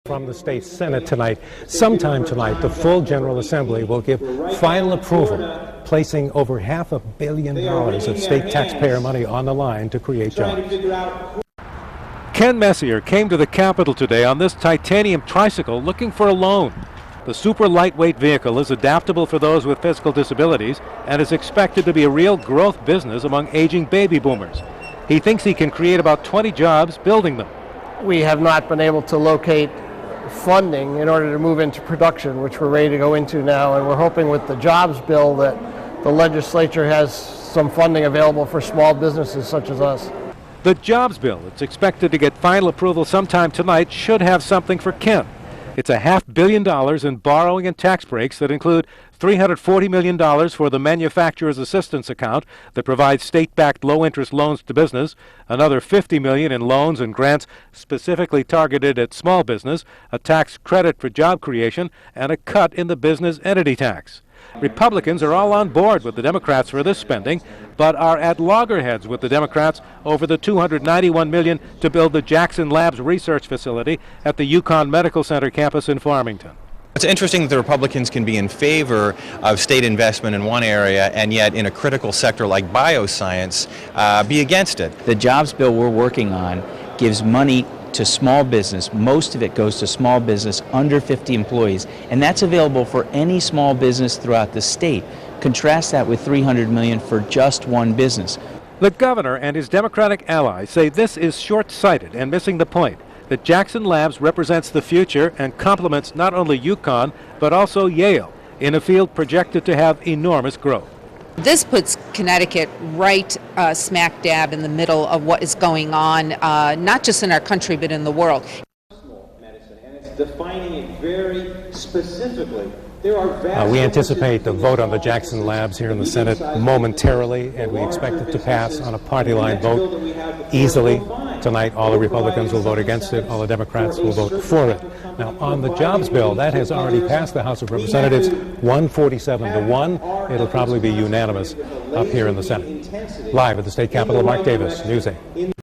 From the state Senate tonight. Sometime tonight, the full General Assembly will give final approval, placing over $500 million of state taxpayer money on the line to create jobs. Ken Messier came to the Capitol today on this titanium tricycle looking for a loan. The super lightweight vehicle is adaptable for those with physical disabilities and is expected to be a real growth business among aging baby boomers. He thinks he can create about 20 jobs building them. We have not been able to locate funding in order to move into production, which we're ready to go into now, and we're hoping with the jobs bill that the legislature has some funding available for small businesses such as us. The jobs bill, it's expected to get final approval sometime tonight, should have something for Ken. It's $500 million in borrowing and tax breaks that include $340 million for the Manufacturers Assistance Account that provides state-backed low-interest loans to business, another $50 million in loans and grants specifically targeted at small business, a tax credit for job creation, and a cut in the business entity tax. Republicans are all on board with the Democrats for this spending, but are at loggerheads with the Democrats over the $291 million to build the Jackson Labs research facility at the UConn Medical Center campus in Farmington. It's interesting that the Republicans can be in favor of state investment in one area and yet in a critical sector like bioscience be against it. The jobs bill we're working on gives money to small business. Most of it goes to small business under 50 employees, and that's available for any small business throughout the state. Contrast that with $300 million for just one business. The governor and his Democratic allies say this is short-sighted and missing the point that Jackson Labs represents the future and complements not only UConn but also Yale in a field projected to have enormous growth. This puts Connecticut right smack dab in the middle of what is going on, not just in our country, but in the world. Medicine, and it's defining it very specifically. We anticipate the vote on the Jackson Labs here in the Senate momentarily, and we expect it to pass on a party line vote easily. Tonight, all the Republicans will vote against it, all the Democrats will vote for it. Now, on the jobs bill, that has already passed the House of Representatives 147 to 1. It'll probably be unanimous up here in the Senate. Live at the State Capitol, Mark Davis, News 8.